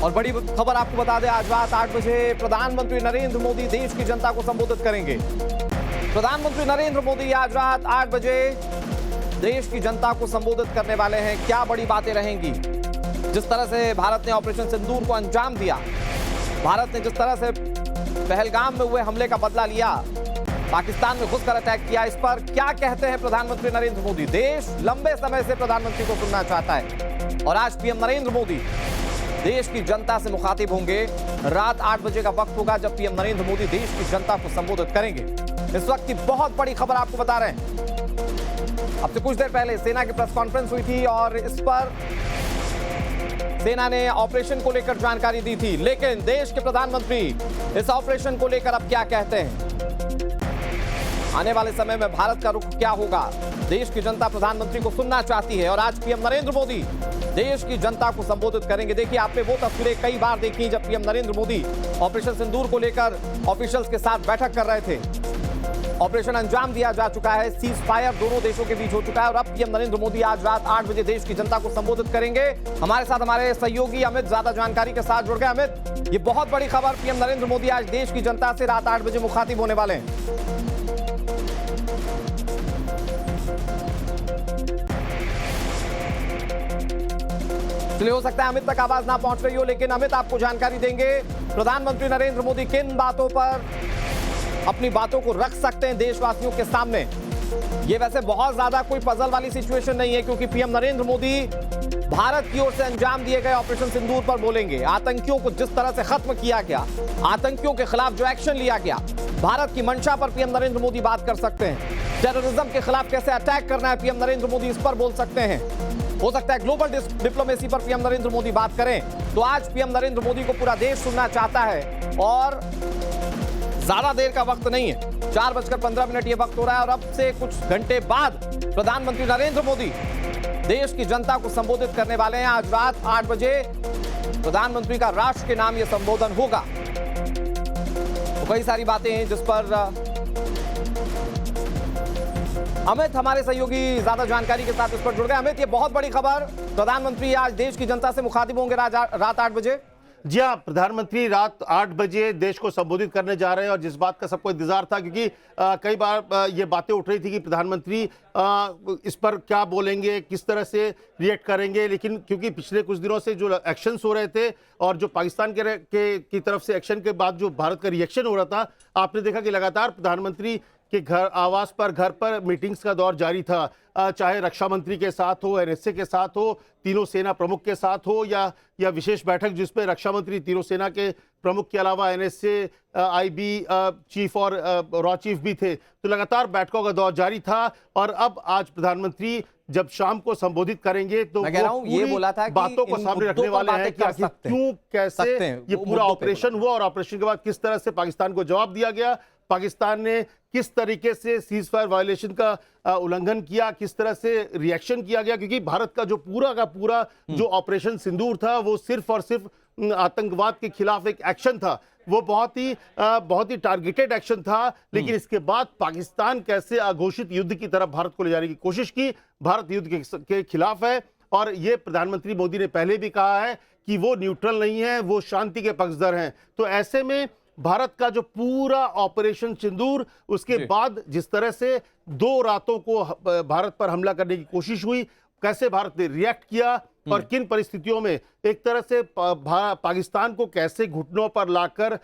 और बड़ी खबर आपको बता दें, आज रात 8 बजे प्रधानमंत्री नरेंद्र मोदी देश की जनता को संबोधित करेंगे। प्रधानमंत्री नरेंद्र मोदी आज रात 8 बजे देश की जनता को संबोधित करने वाले हैं। क्या बड़ी बातें रहेंगी? जिस तरह से भारत ने ऑपरेशन सिंदूर को अंजाम दिया, भारत ने जिस तरह से पहलगाम में हुए हमले का बदला लिया, पाकिस्तान में घुसकर अटैक किया, इस पर क्या कहते हैं प्रधानमंत्री नरेंद्र मोदी? देश लंबे समय से प्रधानमंत्री को सुनना चाहता है और आज पीएम नरेंद्र मोदी देश की जनता से मुखातिब होंगे। रात 8 बजे का वक्त होगा जब पीएम नरेंद्र मोदी देश की जनता को संबोधित करेंगे। इस वक्त की बहुत बड़ी खबर आपको बता रहे हैं। अब से कुछ देर पहले सेना की प्रेस कॉन्फ्रेंस हुई थी और इस पर सेना ने ऑपरेशन को लेकर जानकारी दी थी, लेकिन देश के प्रधानमंत्री इस ऑपरेशन को लेकर अब क्या कहते हैं? आने वाले समय में भारत का रुख क्या होगा? देश की जनता प्रधानमंत्री को सुनना चाहती है और आज पीएम नरेंद्र मोदी देश की जनता को संबोधित करेंगे। देखिए, आपने वो तस्वीरें कई बार देखी जब पीएम नरेंद्र मोदी ऑपरेशन सिंदूर को लेकर ऑफिशियल्स के साथ बैठक कर रहे थे। ऑपरेशन अंजाम दिया जा चुका है, सीज फायर दोनों देशों के बीच हो चुका है और अब पीएम नरेंद्र मोदी आज रात 8 बजे देश की जनता को संबोधित करेंगे। हमारे साथ हमारे सहयोगी अमित ज्यादा जानकारी के साथ जुड़ गए। अमित, ये बहुत बड़ी खबर, पीएम नरेंद्र मोदी आज देश की जनता से रात 8 बजे मुखातिब होने वाले हैं। इसलिए हो सकता है अमित तक आवाज ना पहुंच रही हो, लेकिन अमित आपको जानकारी देंगे प्रधानमंत्री नरेंद्र मोदी किन बातों पर अपनी बातों को रख सकते हैं देशवासियों के सामने। ये वैसे बहुत ज्यादा कोई पजल वाली सिचुएशन नहीं है, क्योंकि पीएम नरेंद्र मोदी भारत की ओर से अंजाम दिए गए ऑपरेशन सिंदूर पर बोलेंगे। आतंकियों को जिस तरह से खत्म किया गया, आतंकियों के खिलाफ जो एक्शन लिया गया, भारत की मंशा पर पीएम नरेंद्र मोदी बात कर सकते हैं। टेररिज्म के खिलाफ कैसे अटैक करना है पीएम नरेंद्र मोदी इस पर बोल सकते हैं। हो सकता है ग्लोबल डिप्लोमेसी पर पीएम नरेंद्र मोदी बात करें। तो आज पीएम नरेंद्र मोदी को पूरा देश सुनना चाहता है और ज्यादा देर का वक्त नहीं है, 4:15 ये वक्त हो रहा है और अब से कुछ घंटे बाद प्रधानमंत्री नरेंद्र मोदी देश की जनता को संबोधित करने वाले हैं। आज रात 8 बजे प्रधानमंत्री का राष्ट्र के नाम यह संबोधन होगा। तो कई सारी बातें हैं जिस पर अमित हमारे सहयोगी ज्यादा जानकारी के साथ इस पर जुड़ गए। अमित, ये बहुत बड़ी खबर, प्रधानमंत्री आज देश की जनता से मुखातिब होंगे रात 8 बजे। जी हाँ, प्रधानमंत्री रात 8 बजे देश को संबोधित करने जा रहे हैं और जिस बात का सबको इंतजार था, क्योंकि कई बार ये बातें उठ रही थी कि प्रधानमंत्री इस पर क्या बोलेंगे, किस तरह से रिएक्ट करेंगे, लेकिन क्योंकि पिछले कुछ दिनों से जो एक्शंस हो रहे थे और जो पाकिस्तान की तरफ से एक्शन के बाद जो भारत का रिएक्शन हो रहा था, आपने देखा कि लगातार प्रधानमंत्री के आवास पर घर पर मीटिंग्स का दौर जारी था। चाहे रक्षा मंत्री के साथ हो, एनएसए के साथ हो, तीनों सेना प्रमुख के साथ हो, या विशेष बैठक जिसपे रक्षा मंत्री तीनों सेना के प्रमुख के अलावा एनएसए, आईबी चीफ और रॉ चीफ भी थे। तो लगातार बैठकों का दौर जारी था और अब आज प्रधानमंत्री जब शाम को संबोधित करेंगे तो वो ये बोला था कि बातों को सामने रखने वाले हैं कि आखिर क्यों, कैसे ये पूरा ऑपरेशन हुआ और ऑपरेशन के बाद किस तरह से पाकिस्तान को जवाब दिया गया, पाकिस्तान ने किस तरीके से सीज फायर वायलेशन का उल्लंघन किया, किस तरह से रिएक्शन किया गया, क्योंकि भारत का जो पूरा का पूरा जो ऑपरेशन सिंदूर था वो सिर्फ और सिर्फ आतंकवाद के खिलाफ एक एक्शन था। वो बहुत ही टारगेटेड एक्शन था, लेकिन इसके बाद पाकिस्तान कैसे अघोषित युद्ध की तरफ भारत को ले जाने की कोशिश की। भारत युद्ध के खिलाफ है और ये प्रधानमंत्री मोदी ने पहले भी कहा है कि वो न्यूट्रल नहीं है, वो शांति के पक्षधर हैं। तो ऐसे में भारत का जो पूरा ऑपरेशन सिंदूर, उसके बाद जिस तरह से 2 रातों को भारत पर हमला करने की कोशिश हुई, कैसे भारत ने रिएक्ट किया और किन परिस्थितियों में एक तरह से पाकिस्तान को कैसे घुटनों पर लाकर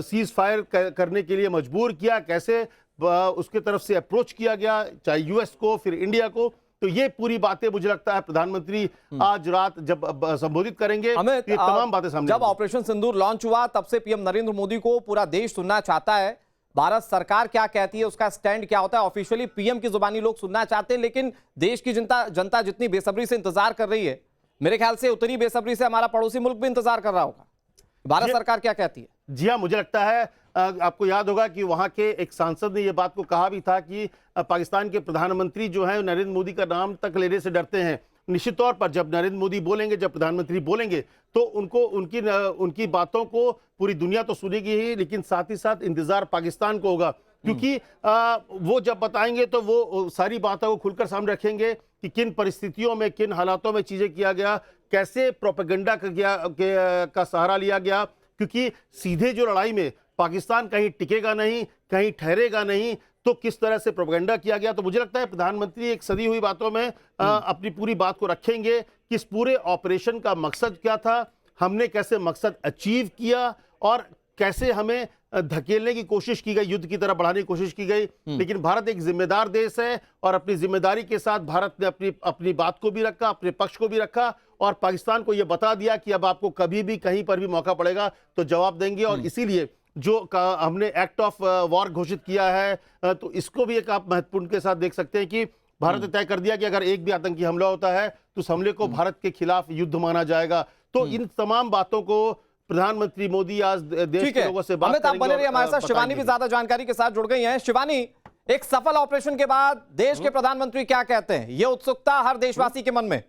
सीज फायर करने के लिए मजबूर किया, कैसे उसके तरफ से अप्रोच किया गया, चाहे यूएस को फिर इंडिया को। तो ये पूरी बातें मुझे लगता है प्रधानमंत्री आज रात जब संबोधित करेंगे ये तमाम बातें सामने। जब ऑपरेशन सिंदूर लॉन्च हुआ तब से पीएम नरेंद्र मोदी को पूरा देश सुनना चाहता है। भारत सरकार क्या कहती है, उसका स्टैंड क्या होता है, ऑफिशियली पीएम की जुबानी लोग सुनना चाहते हैं, लेकिन देश की जनता जितनी बेसब्री से इंतजार कर रही है, मेरे ख्याल से उतनी बेसब्री से हमारा पड़ोसी मुल्क भी इंतजार कर रहा होगा। भारत सरकार क्या कहती है? जी हाँ, मुझे लगता है आपको याद होगा कि वहां के एक सांसद ने यह बात को कहा भी था कि पाकिस्तान के प्रधानमंत्री जो है नरेंद्र मोदी का नाम तक लेने से डरते हैं। निश्चित तौर पर जब नरेंद्र मोदी बोलेंगे, जब प्रधानमंत्री बोलेंगे, तो उनकी बातों को पूरी दुनिया तो सुनेगी ही, लेकिन साथ ही साथ इंतजार पाकिस्तान को होगा। क्योंकि वो जब बताएंगे तो वो सारी बातों को खुलकर सामने रखेंगे कि किन परिस्थितियों में, किन हालातों में चीजें किया गया, कैसे प्रोपेगेंडा का सहारा लिया गया। क्योंकि सीधे जो लड़ाई में पाकिस्तान कहीं टिकेगा नहीं, कहीं ठहरेगा नहीं, तो किस तरह से प्रोपेगेंडा किया गया। तो मुझे लगता है प्रधानमंत्री एक सदी हुई बातों में अपनी पूरी बात को रखेंगे कि इस पूरे ऑपरेशन का मकसद क्या था, हमने कैसे मकसद अचीव किया और कैसे हमें धकेलने की कोशिश की गई, युद्ध की तरफ बढ़ाने की कोशिश की गई। लेकिन भारत एक जिम्मेदार देश है और अपनी जिम्मेदारी के साथ भारत ने अपनी बात को भी रखा, अपने पक्ष को भी रखा और पाकिस्तान को यह बता दिया कि अब आपको कभी भी कहीं पर भी मौका पड़ेगा तो जवाब देंगे। और इसीलिए जो हमने एक्ट ऑफ वॉर घोषित किया है, तो इसको भी एक आप महत्वपूर्ण के साथ देख सकते हैं कि भारत ने तय कर दिया कि अगर एक भी आतंकी हमला होता है तो उस हमले को भारत के खिलाफ युद्ध माना जाएगा। तो इन तमाम बातों को प्रधानमंत्री मोदी आज देश के लोगों से बात करेंगे। आप बने रहिए हमारे साथ, शिवानी भी ज्यादा जानकारी के साथ जुड़ गई हैं। शिवानी, एक सफल ऑपरेशन के बाद देश के प्रधानमंत्री क्या कहते हैं? ये उत्सुकता हर देशवासी के मन में।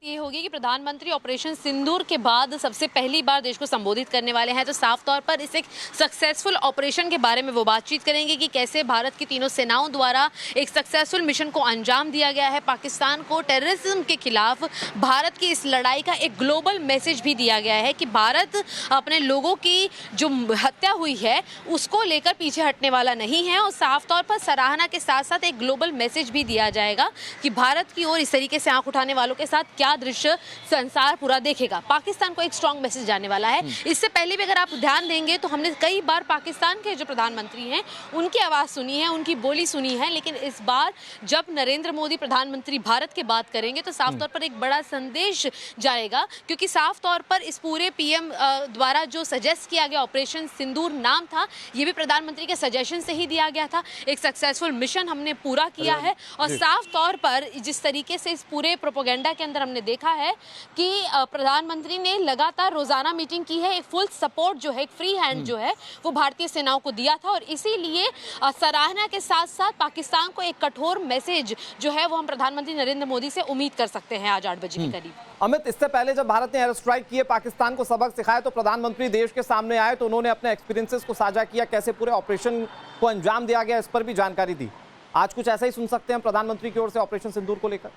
ये होगी कि प्रधानमंत्री ऑपरेशन सिंदूर के बाद सबसे पहली बार देश को संबोधित करने वाले हैं, तो साफ तौर पर इस एक सक्सेसफुल ऑपरेशन के बारे में वो बातचीत करेंगे कि कैसे भारत की तीनों सेनाओं द्वारा एक सक्सेसफुल मिशन को अंजाम दिया गया है। पाकिस्तान को टेररिज्म के खिलाफ भारत की इस लड़ाई का एक ग्लोबल मैसेज भी दिया गया है कि भारत अपने लोगों की जो हत्या हुई है उसको लेकर पीछे हटने वाला नहीं है। और साफ तौर पर सराहना के साथ साथ एक ग्लोबल मैसेज भी दिया जाएगा कि भारत की ओर इस तरीके से आंख उठाने वालों के साथ क्या दृश्य संसार पूरा देखेगा। पाकिस्तान को एक स्ट्रॉन्ग मैसेज जाने वाला है। इससे पहले भी अगर आप ध्यान देंगे तो हमने कई बार पाकिस्तान के जो प्रधानमंत्री हैं उनकी आवाज सुनी है, उनकी बोली सुनी है, लेकिन इस बार जब नरेंद्र मोदी प्रधानमंत्री भारत की बात करेंगे तो साफ तौर पर एक बड़ा संदेश जाएगा। क्योंकि साफ तौर पर इस पूरे पीएम द्वारा जो सजेस्ट किया गया ऑपरेशन सिंदूर नाम था, ये भी प्रधानमंत्री के सजेशन से ही दिया गया था। एक सक्सेसफुल मिशन हमने पूरा किया है और साफ तौर पर जिस तरीके से इस पूरे प्रोपेगेंडा के अंदर हमने देखा है कि प्रधानमंत्री ने लगातार रोजाना मीटिंग की है। एक फुल सपोर्ट जो है, एक फ्री हैंड जो है वो भारतीय सेनाओं को दिया था और इसीलिए सराहना के साथ साथ पाकिस्तान को एक कठोर मैसेज जो है वो हम प्रधानमंत्री नरेंद्र मोदी से उम्मीद कर सकते हैं आज 8 बजे के करीब। अमित, इससे पहले जब भारत ने एयर स्ट्राइक किए, पाकिस्तान को सबक सिखाया, तो प्रधानमंत्री देश के सामने आए तो उन्होंने अपने एक्सपीरियंसेस को साझा किया, कैसे पूरे ऑपरेशन को अंजाम दिया गया, इस पर भी जानकारी दी। आज कुछ ऐसा ही सुन सकते हैं प्रधानमंत्री की ओर से ऑपरेशन सिंदूर को लेकर?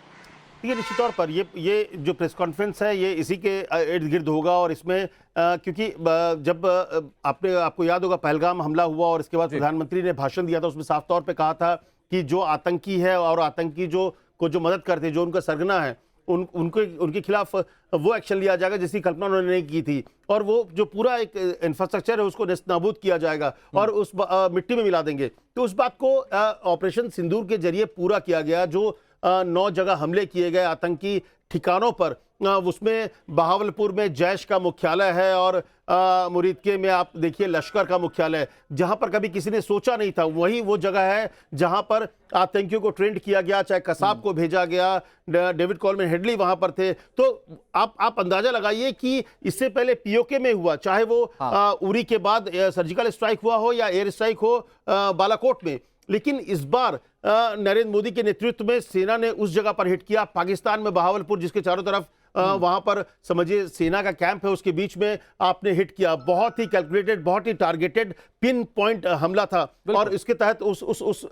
ये निश्चित तौर पर ये जो प्रेस कॉन्फ्रेंस है ये इसी के इर्द गिर्द होगा। और इसमें क्योंकि जब आपको याद होगा पहलगाम हमला हुआ और इसके बाद प्रधानमंत्री ने भाषण दिया था, उसमें साफ तौर पे कहा था कि जो आतंकी है और आतंकी जो मदद करते, जो उनका सरगना है, उनके खिलाफ वो एक्शन लिया जाएगा जिसकी कल्पना उन्होंने नहीं की थी। और वो जो पूरा एक इंफ्रास्ट्रक्चर है उसको नेस्तनाबूद किया जाएगा और उस मिट्टी में मिला देंगे। तो उस बात को ऑपरेशन सिंदूर के जरिए पूरा किया गया। जो 9 जगह हमले किए गए आतंकी ठिकानों पर, उसमें बहावलपुर में जैश का मुख्यालय है और मुरीदके में आप देखिए लश्कर का मुख्यालय, जहां पर कभी किसी ने सोचा नहीं था। वही वो जगह है जहां पर आतंकियों को ट्रेंड किया गया, चाहे कसाब को भेजा गया, डेविड कॉलमैन हेडली वहां पर थे। तो आप अंदाजा लगाइए कि इससे पहले पीओके में हुआ, चाहे वो उरी के बाद सर्जिकल स्ट्राइक हुआ हो या एयर स्ट्राइक हो बालाकोट में, लेकिन इस बार नरेंद्र मोदी के नेतृत्व में सेना ने उस जगह पर हिट किया। पाकिस्तान में बहावलपुर, जिसके चारों तरफ वहां पर समझिए सेना का कैंप है, उसके बीच में आपने हिट किया। बहुत ही कैलकुलेटेड, बहुत ही टारगेटेड पिन पॉइंट हमला था और इसके तहत उस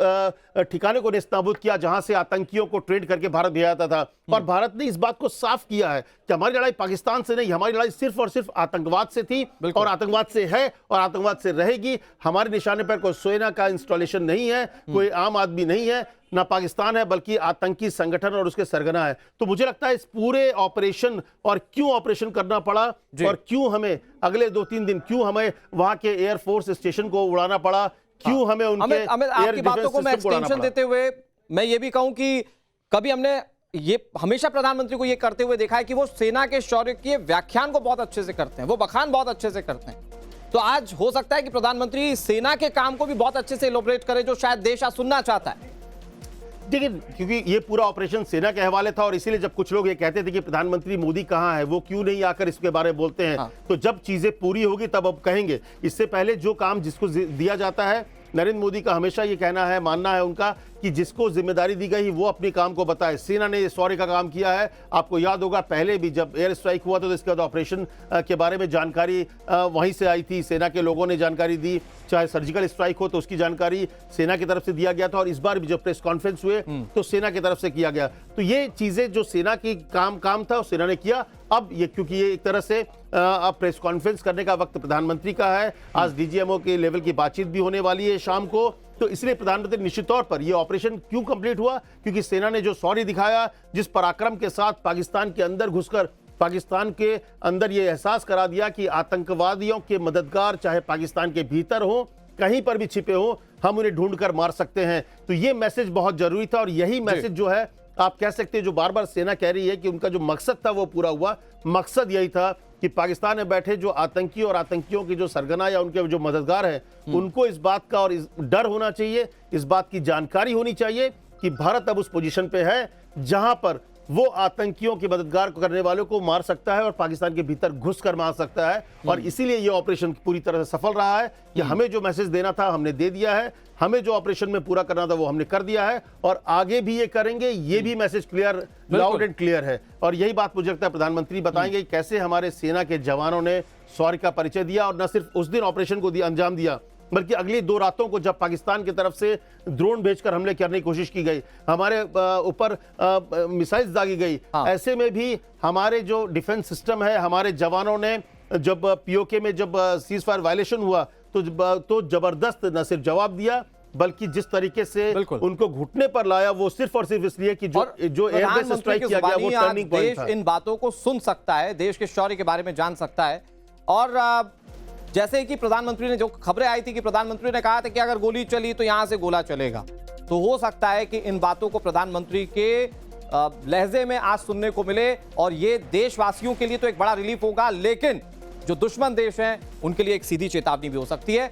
ठिकाने को नेस्तनाबूद किया जहां से आतंकियों को ट्रेंड करके भारत भेजा जाता था। और भारत ने इस बात को साफ किया है कि हमारी लड़ाई पाकिस्तान से नहीं, हमारी लड़ाई सिर्फ और सिर्फ आतंकवाद से थी और आतंकवाद से है और आतंकवाद से रहेगी। हमारे निशाने पर कोई सेना का इंस्टॉलेशन नहीं है, कोई आम आदमी नहीं है, ना पाकिस्तान है, बल्कि आतंकी संगठन और उसके सरगना है। तो मुझे लगता है इस पूरे ऑपरेशन, और क्यों ऑपरेशन करना पड़ा और क्यों हमें अगले 2-3 दिन, क्यों हमें वहां के एयरफोर्स स्टेशन को उड़ाना पड़ा, क्यों हमें उनके आपकी बातों को मैं एक्सटेंशन देते हुए मैं ये भी कहूं कि कभी हमने ये हमेशा प्रधानमंत्री को ये करते हुए देखा है कि वो सेना के शौर्य के व्याख्यान को बहुत अच्छे से करते हैं, वो बखान बहुत अच्छे से करते हैं। तो आज हो सकता है कि प्रधानमंत्री सेना के काम को भी बहुत अच्छे से इलैबोरेट करे, जो शायद देश आज सुनना चाहता है। लेकिन क्योंकि ये पूरा ऑपरेशन सेना के हवाले था और इसीलिए जब कुछ लोग ये कहते थे कि प्रधानमंत्री मोदी कहां है, वो क्यों नहीं आकर इसके बारे में बोलते हैं, तो जब चीजें पूरी होगी तब अब कहेंगे। इससे पहले जो काम जिसको दिया जाता है नरेंद्र मोदी का हमेशा ये कहना है, मानना है उनका कि जिसको जिम्मेदारी दी गई वो अपने काम को बताए। सेना ने ये शौर्य का काम किया है। आपको याद होगा पहले भी जब एयर स्ट्राइक हुआ तो इसके बाद ऑपरेशन के बारे में जानकारी वहीं से आई थी, सेना के लोगों ने जानकारी दी। चाहे सर्जिकल स्ट्राइक हो तो उसकी जानकारी सेना की तरफ से दिया गया था, और इस बार भी जब प्रेस कॉन्फ्रेंस हुए तो सेना की तरफ से किया गया। तो ये चीजें जो सेना की काम था सेना ने किया। अब ये क्योंकि ये एक तरह से अब प्रेस कॉन्फ्रेंस करने का वक्त प्रधानमंत्री का है, आज डीजीएमओ के लेवल की बातचीत भी होने वाली है शाम को, तो इसलिए प्रधानमंत्री निश्चित तौर पर यह ऑपरेशन क्यों कंप्लीट हुआ, क्योंकि सेना ने जो शौर्य दिखाया, जिस पराक्रम के साथ पाकिस्तान के अंदर घुसकर पाकिस्तान के अंदर ये एहसास करा दिया कि आतंकवादियों के मददगार चाहे पाकिस्तान के भीतर हो, कहीं पर भी छिपे हो, हम उन्हें ढूंढ कर मार सकते हैं। तो ये मैसेज बहुत जरूरी था, और यही मैसेज जो है आप कह सकते हैं जो बार बार सेना कह रही है कि उनका जो मकसद था वो पूरा हुआ। मकसद यही था कि पाकिस्तान में बैठे जो आतंकी और आतंकियों के जो सरगना या उनके जो मददगार हैं उनको इस बात का और इस डर होना चाहिए, इस बात की जानकारी होनी चाहिए कि भारत अब उस पोजीशन पे है जहां पर वो आतंकियों के मददगार करने वालों को मार सकता है और पाकिस्तान के भीतर घुसकर मार सकता है। और इसीलिए ये ऑपरेशन पूरी तरह से सफल रहा है कि हमें जो मैसेज देना था हमने दे दिया है, हमें जो ऑपरेशन में पूरा करना था वो हमने कर दिया है, और आगे भी ये करेंगे। ये भी message clear, loud and clear है। और यही बात मुझे लगता है प्रधानमंत्री बताएंगे कि कैसे हमारे सेना के जवानों ने शौर्य का परिचय दिया, और न सिर्फ उस दिन ऑपरेशन को अंजाम दिया बल्कि अगली 2 रातों को जब पाकिस्तान की तरफ से ड्रोन भेजकर हमले करने की कोशिश की गई, हमारे ऊपर मिसाइल्स दागी गई, ऐसे में भी हमारे जो डिफेंस सिस्टम है, हमारे जवानों ने जब पीओके में जब सीज फायर वायलेशन हुआ तो जबरदस्त न सिर्फ जवाब दिया बल्कि जिस तरीके से उनको घुटने पर लाया, वो सिर्फ और सिर्फ इसलिए कि जो एयरबेस स्ट्राइक किया गया वो टर्निंग पॉइंट था। इन बातों को सुन सकता है, देश के शौर्य के बारे में जान सकता है। और जैसे कि प्रधानमंत्री ने जो खबरें आई थी कि प्रधानमंत्री ने कहा था कि अगर गोली चली तो यहां से गोला चलेगा, तो हो सकता है कि इन बातों को प्रधानमंत्री के लहजे में आज सुनने को मिले, और ये देशवासियों के लिए तो एक बड़ा रिलीफ होगा, लेकिन जो दुश्मन देश हैं उनके लिए एक सीधी चेतावनी भी हो सकती है।